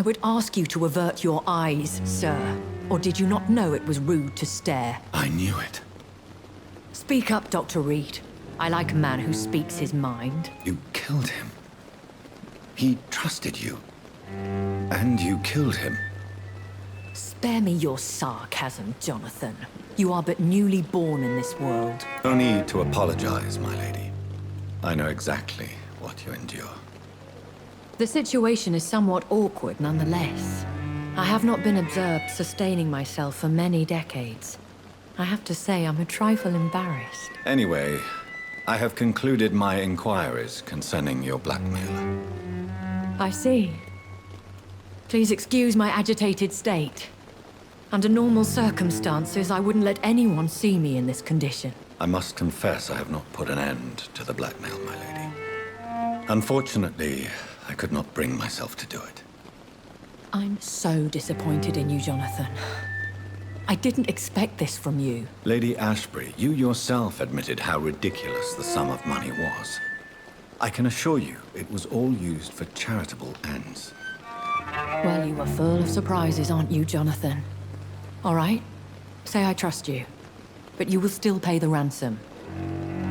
I would ask you to avert your eyes, sir. Or did you not know it was rude to stare? I knew it. Speak up, Dr. Reed. I like a man who speaks his mind. You killed him. He trusted you. And you killed him. Spare me your sarcasm, Jonathan. You are but newly born in this world. No need to apologize, my lady. I know exactly what you endure. The situation is somewhat awkward nonetheless. I have not been observed sustaining myself for many decades. I have to say I'm a trifle embarrassed. Anyway, I have concluded my inquiries concerning your blackmailer. I see. Please excuse my agitated state. Under normal circumstances, I wouldn't let anyone see me in this condition. I must confess I have not put an end to the blackmail, my lady. Unfortunately, I could not bring myself to do it. I'm so disappointed in you, Jonathan. I didn't expect this from you. Lady Ashbury, you yourself admitted how ridiculous the sum of money was. I can assure you it was all used for charitable ends. Well, you are full of surprises, aren't you, Jonathan? All right, say I trust you, but you will still pay the ransom.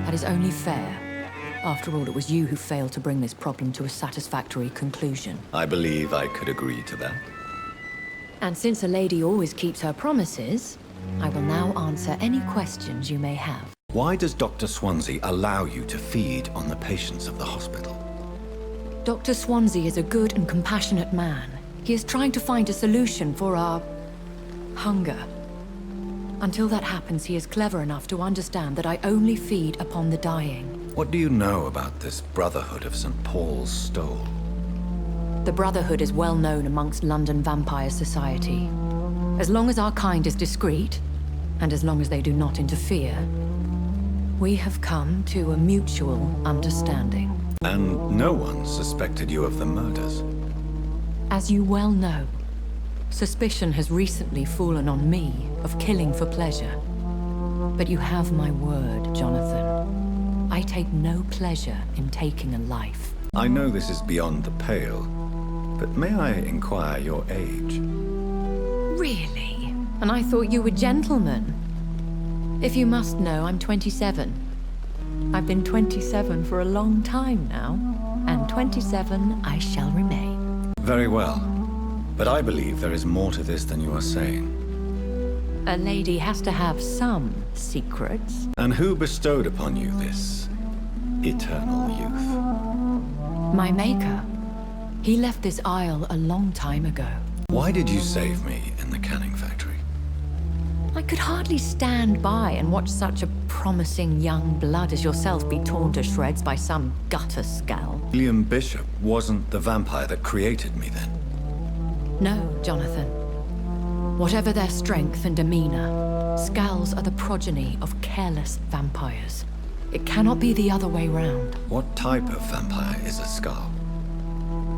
That is only fair. After all, it was you who failed to bring this problem to a satisfactory conclusion. I believe I could agree to that. And since a lady always keeps her promises, I will now answer any questions you may have. Why does Dr. Swansea allow you to feed on the patients of the hospital? Dr. Swansea is a good and compassionate man. He is trying to find a solution for our hunger. Until that happens, he is clever enough to understand that I only feed upon the dying. What do you know about this Brotherhood of St. Paul's Stole? The Brotherhood is well known amongst London vampire society. As long as our kind is discreet, and as long as they do not interfere, we have come to a mutual understanding. And no one suspected you of the murders? As you well know, suspicion has recently fallen on me of killing for pleasure. But you have my word, Jonathan. I take no pleasure in taking a life. I know this is beyond the pale, but may I inquire your age? Really? And I thought you were gentlemen. If you must know, I'm 27. I've been 27 for a long time now, and 27 I shall remain. Very well, but I believe there is more to this than you are saying. A lady has to have some secrets. And who bestowed upon you this eternal youth? My maker. He left this isle a long time ago. Why did you save me in the canning factory? I could hardly stand by and watch such a promising young blood as yourself be torn to shreds by some gutter scowl. William Bishop wasn't the vampire that created me then? No, Jonathan. Whatever their strength and demeanor, Scowls are the progeny of careless vampires. It cannot be the other way round. What type of vampire is a Scowl?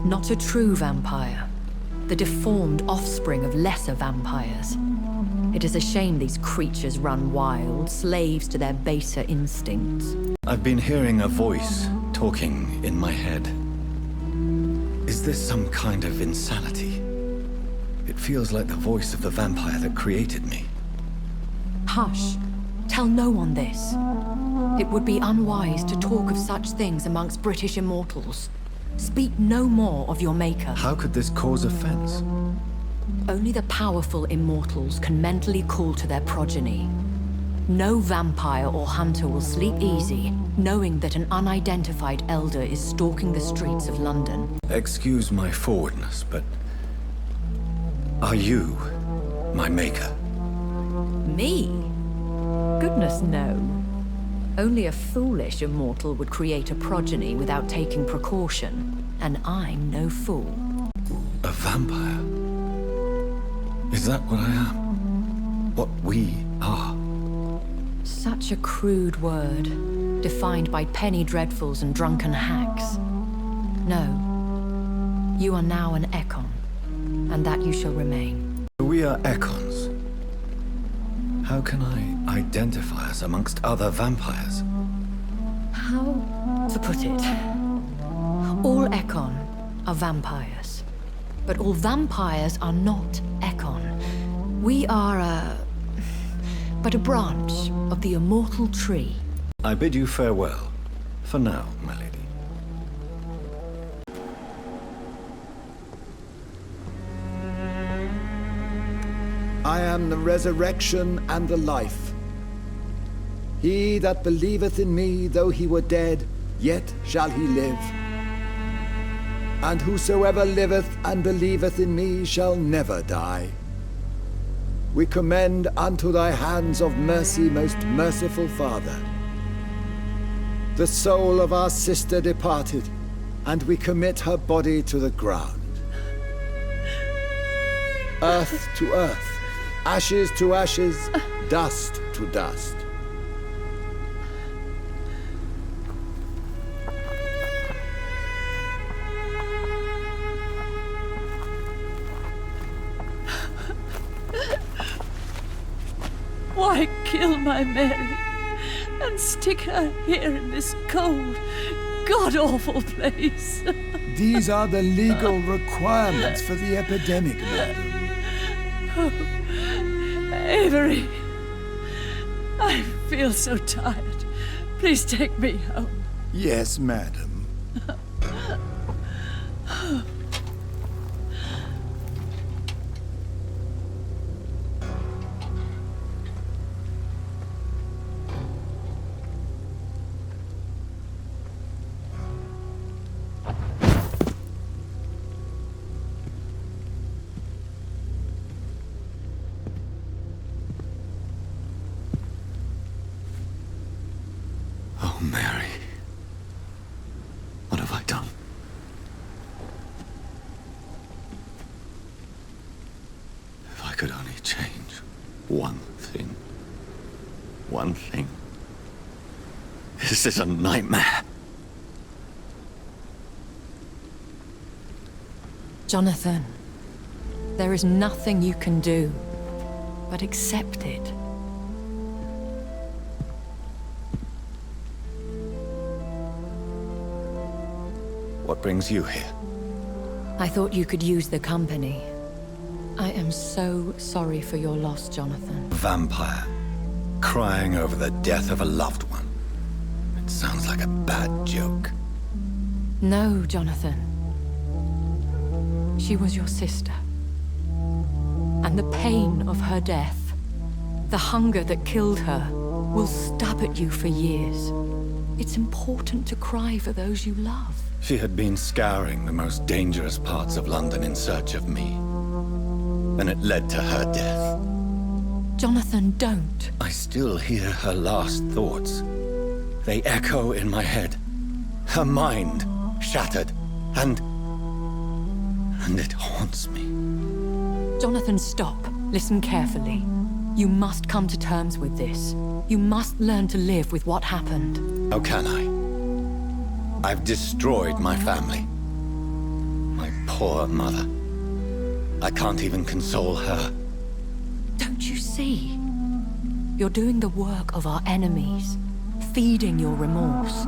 Not a true vampire. The deformed offspring of lesser vampires. It is a shame these creatures run wild, slaves to their baser instincts. I've been hearing a voice talking in my head. Is this some kind of insanity? It feels like the voice of the vampire that created me. Hush. Tell no one this. It would be unwise to talk of such things amongst British immortals. Speak no more of your maker. How could this cause offense? Only the powerful immortals can mentally call to their progeny. No vampire or hunter will sleep easy, knowing that an unidentified elder is stalking the streets of London. Excuse my forwardness, but are you my maker? Me? Goodness, no. Only a foolish immortal would create a progeny without taking precaution, and I'm no fool. A vampire? Is that what I am? What we are? Such a crude word, defined by penny dreadfuls and drunken hacks. No. You are now an Ekon, and that you shall remain. We are Ekons. How can I identify us amongst other vampires? How to put it? All Ekon are vampires. But all vampires are not Ekon. We are but a branch of the immortal tree. I bid you farewell. For now, my lady. I am the resurrection and the life. He that believeth in me, though he were dead, yet shall he live. And whosoever liveth and believeth in me shall never die. We commend unto thy hands of mercy, most merciful Father, the soul of our sister departed, and we commit her body to the ground. Earth to earth, ashes to ashes, dust to dust. Why kill my Mary and stick her here in this cold, god-awful place? These are the legal requirements for the epidemic, madam. Avery, I feel so tired. Please take me home. Yes, madam. Oh, Mary. What have I done? If I could only change one thing. One thing. This is a nightmare. Jonathan, there is nothing you can do but accept it. What brings you here? I thought you could use the company. I am so sorry for your loss, Jonathan. Vampire. Crying over the death of a loved one. It sounds like a bad joke. No, Jonathan. She was your sister. And the pain of her death, the hunger that killed her, will stab at you for years. It's important to cry for those you love. She had been scouring the most dangerous parts of London in search of me. And it led to her death. Jonathan, don't. I still hear her last thoughts. They echo in my head. Her mind shattered, and it haunts me. Jonathan, stop. Listen carefully. You must come to terms with this. You must learn to live with what happened. How can I? I've destroyed my family. My poor mother. I can't even console her. Don't you see? You're doing the work of our enemies, feeding your remorse.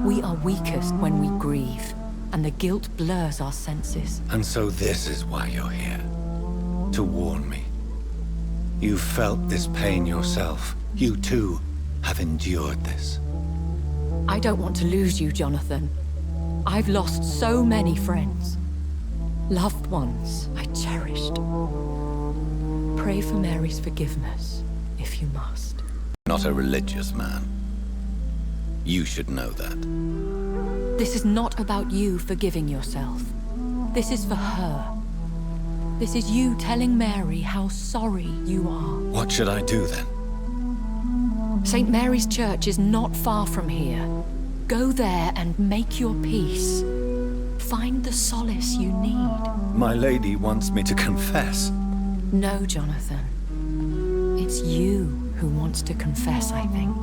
We are weakest when we grieve, and the guilt blurs our senses. And so this is why you're here. To warn me. You've felt this pain yourself. You too have endured this. I don't want to lose you, Jonathan. I've lost so many friends. Loved ones I cherished. Pray for Mary's forgiveness, if you must. Not a religious man. You should know that. This is not about you forgiving yourself. This is for her. This is you telling Mary how sorry you are. What should I do then? St. Mary's Church is not far from here. Go there and make your peace. Find the solace you need. My lady wants me to confess. No, Jonathan. It's you who wants to confess, I think.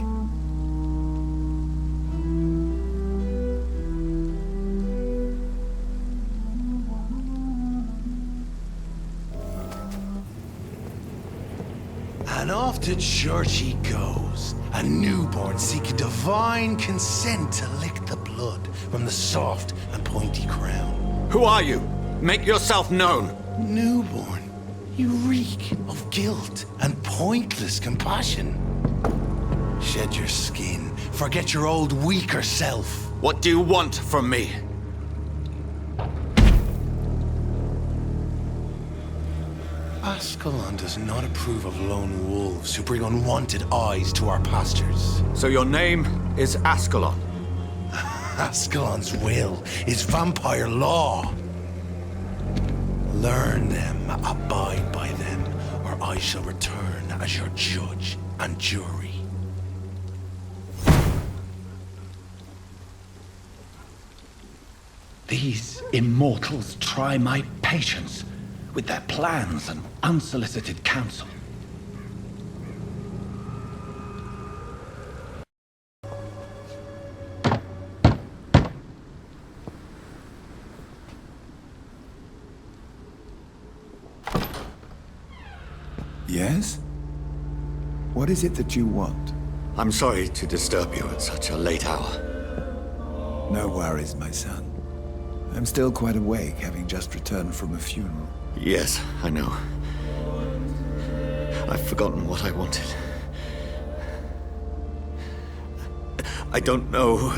And off to church he goes, a newborn seeking divine consent to lick the blood from the soft and pointy crown. Who are you? Make yourself known. Newborn, you reek of guilt and pointless compassion. Shed your skin. Forget your old, weaker self. What do you want from me? Ascalon does not approve of lone wolves who bring unwanted eyes to our pastures. So your name is Ascalon. Ascalon's will is vampire law. Learn them, abide by them, or I shall return as your judge and jury. These immortals try my patience with their plans and unsolicited counsel. Yes? What is it that you want? I'm sorry to disturb you at such a late hour. No worries, my son. I'm still quite awake, having just returned from a funeral. Yes, I know. I've forgotten what I wanted. I don't know.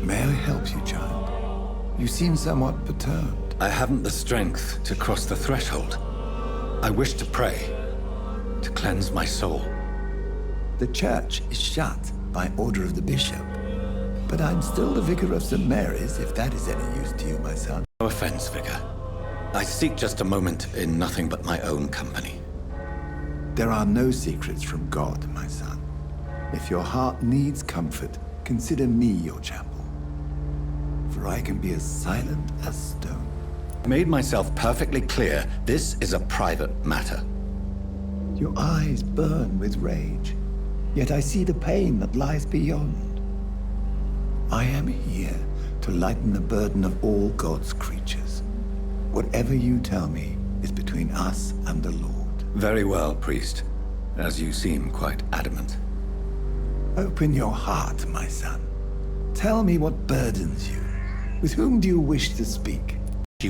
May I help you, child? You seem somewhat perturbed. I haven't the strength to cross the threshold. I wish to pray, to cleanse my soul. The church is shut by order of the bishop. But I'm still the vicar of St. Mary's, if that is any use to you, my son. No offense, Vicar. I seek just a moment in nothing but my own company. There are no secrets from God, my son. If your heart needs comfort, consider me your chapel. For I can be as silent as stone. I made myself perfectly clear this is a private matter. Your eyes burn with rage, yet I see the pain that lies beyond. I am here to lighten the burden of all God's creatures. Whatever you tell me is between us and the Lord. Very well, priest. As you seem quite adamant. Open your heart, my son. Tell me what burdens you. With whom do you wish to speak? She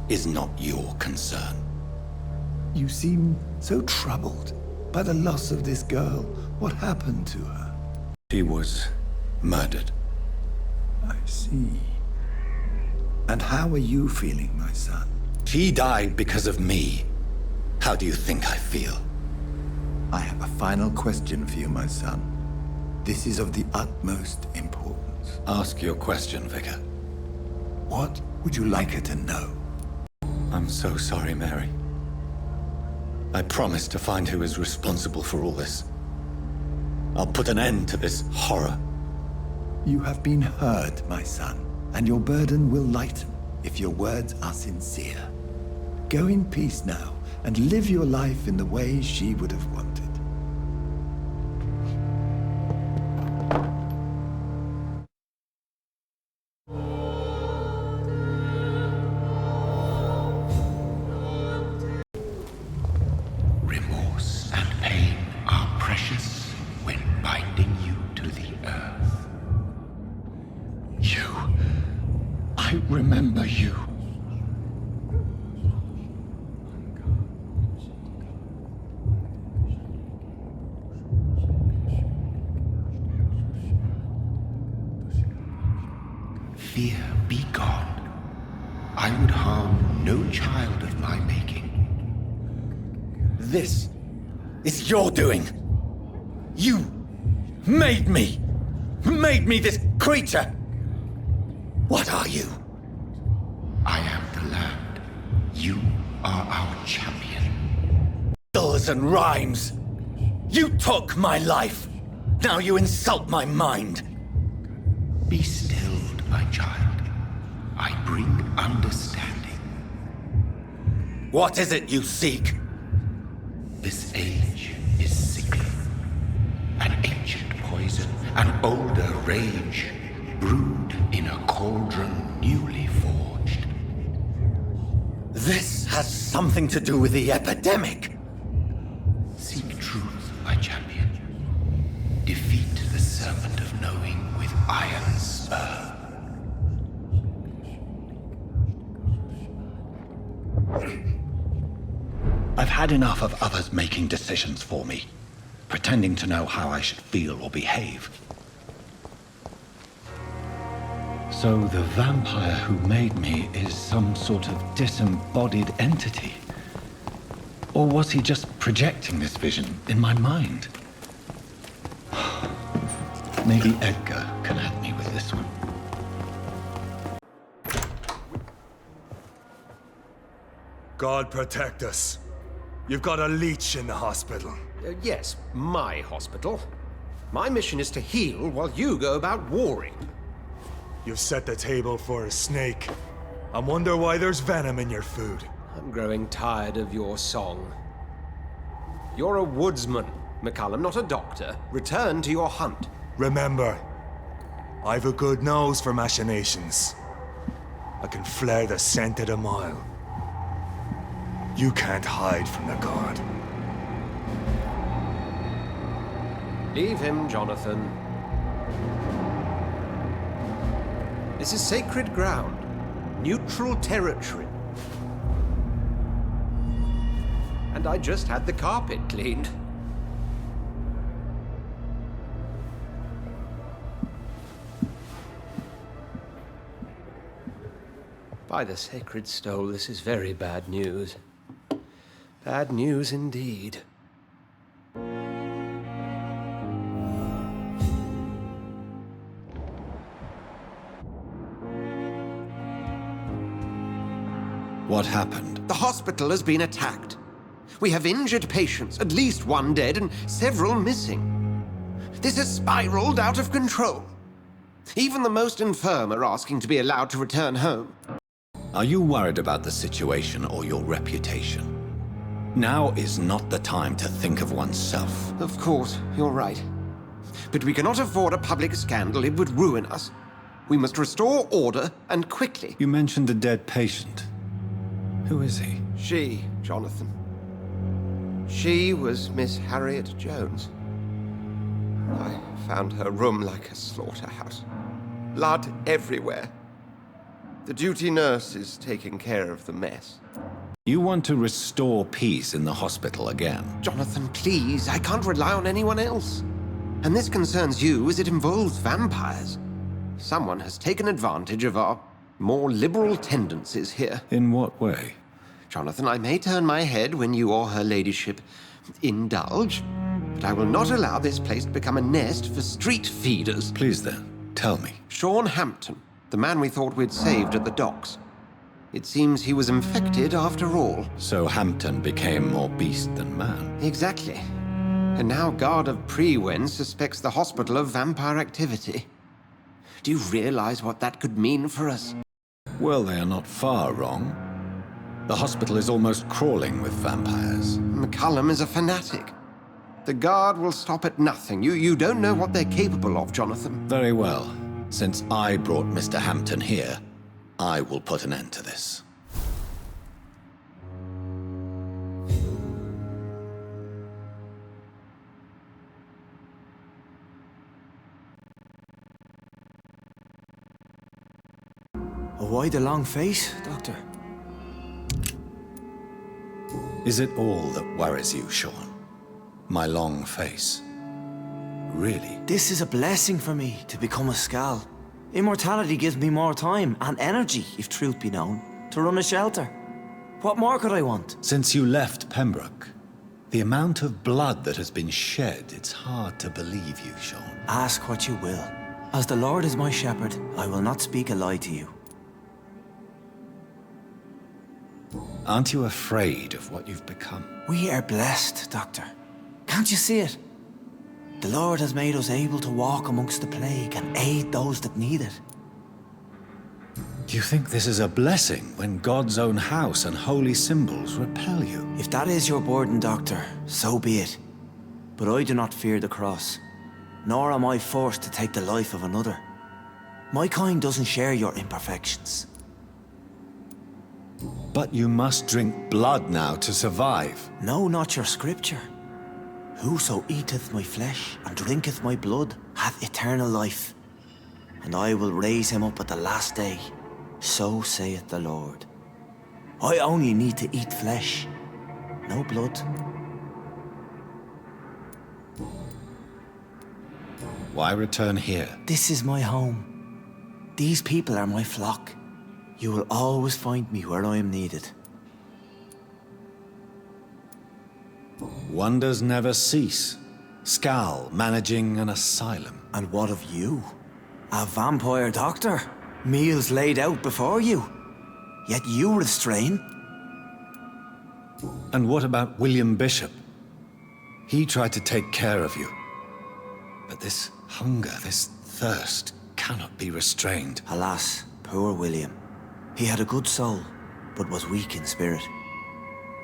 is not your concern. You seem so troubled by the loss of this girl. What happened to her? She was murdered. I see. And how are you feeling, my son? She died because of me. How do you think I feel? I have a final question for you, my son. This is of the utmost importance. Ask your question, Vicar. What would you like her to know? I'm so sorry, Mary. I promise to find who is responsible for all this. I'll put an end to this horror. You have been heard, my son, and your burden will lighten if your words are sincere. Go in peace now, and live your life in the way she would have wanted. Remorse and pain are precious when binding you to the earth. I remember you. Fear be gone. I would harm no child of my making. This is your doing. You made me this creature. What are you? I am the land. You are our champion. Riddles and rhymes. You took my life. Now you insult my mind. Be stilled, my child. I bring understanding. What is it you seek? This age is sickly. An ancient poison, an older rage, brewed in a cauldron newly forged. This has something to do with the epidemic. Seek truth, my champion. Defeat the servant of no had enough of others making decisions for me, pretending to know how I should feel or behave. So the vampire who made me is some sort of disembodied entity? Or was he just projecting this vision in my mind? Maybe Edgar can help me with this one. God protect us. You've got a leech in the hospital. Yes, my hospital. My mission is to heal while you go about warring. You've set the table for a snake. I wonder why there's venom in your food. I'm growing tired of your song. You're a woodsman, McCallum, not a doctor. Return to your hunt. Remember, I've a good nose for machinations. I can flare the scent at a mile. You can't hide from the god. Leave him, Jonathan. This is sacred ground. Neutral territory. And I just had the carpet cleaned. By the sacred stole, this is very bad news. Bad news indeed. What happened? The hospital has been attacked. We have injured patients, at least one dead and several missing. This has spiraled out of control. Even the most infirm are asking to be allowed to return home. Are you worried about the situation or your reputation? Now is not the time to think of oneself. Of course, you're right. But we cannot afford a public scandal. It would ruin us. We must restore order, and quickly. You mentioned a dead patient. Who is he? She, Jonathan. She was Miss Harriet Jones. I found her room like a slaughterhouse. Blood everywhere. The duty nurse is taking care of the mess. You want to restore peace in the hospital again? Jonathan, please, I can't rely on anyone else. And this concerns you as it involves vampires. Someone has taken advantage of our more liberal tendencies here. In what way? Jonathan, I may turn my head when you or her ladyship indulge, but I will not allow this place to become a nest for street feeders. Please then, tell me. Sean Hampton, the man we thought we'd saved at the docks. It seems he was infected after all. So Hampton became more beast than man. Exactly. And now Guard of Prewen suspects the hospital of vampire activity. Do you realize what that could mean for us? Well, they are not far wrong. The hospital is almost crawling with vampires. McCallum is a fanatic. The Guard will stop at nothing. You don't know what they're capable of, Jonathan. Very well. Since I brought Mr. Hampton here, I will put an end to this. Why the long face, Doctor? Is it all that worries you, Sean? My long face? Really? This is a blessing for me, to become a Skal. Immortality gives me more time and energy, if truth be known, to run a shelter. What more could I want? Since you left Pembroke, the amount of blood that has been shed, it's hard to believe you, Sean. Ask what you will. As the Lord is my shepherd, I will not speak a lie to you. Aren't you afraid of what you've become? We are blessed, Doctor. Can't you see it? The Lord has made us able to walk amongst the plague and aid those that need it. Do you think this is a blessing when God's own house and holy symbols repel you? If that is your burden, Doctor, so be it. But I do not fear the cross, nor am I forced to take the life of another. My kind doesn't share your imperfections. But you must drink blood now to survive. No, not your scripture. Whoso eateth my flesh and drinketh my blood hath eternal life, and I will raise him up at the last day. So saith the Lord. I only need to eat flesh, no blood. Why return here? This is my home. These people are my flock. You will always find me where I am needed. Wonders never cease. Skal managing an asylum. And what of you? A vampire doctor? Meals laid out before you. Yet you restrain? And what about William Bishop? He tried to take care of you. But this hunger, this thirst, cannot be restrained. Alas, poor William. He had a good soul, but was weak in spirit.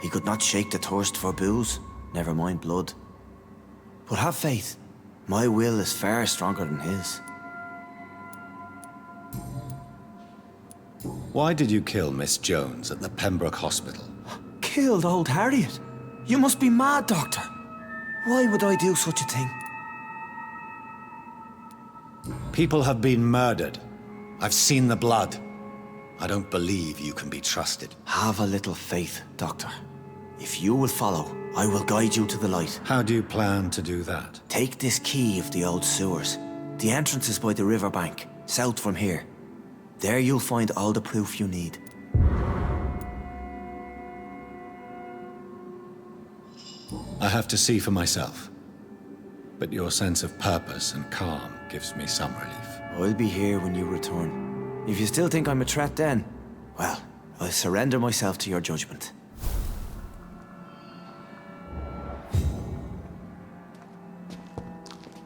He could not shake the thirst for booze, never mind blood. But have faith, my will is far stronger than his. Why did you kill Miss Jones at the Pembroke Hospital? Killed old Harriet? You must be mad, Doctor. Why would I do such a thing? People have been murdered. I've seen the blood. I don't believe you can be trusted. Have a little faith, Doctor. If you will follow, I will guide you to the light. How do you plan to do that? Take this key of the old sewers. The entrance is by the riverbank, south from here. There you'll find all the proof you need. I have to see for myself. But your sense of purpose and calm gives me some relief. I'll be here when you return. If you still think I'm a threat then, well, I'll surrender myself to your judgment.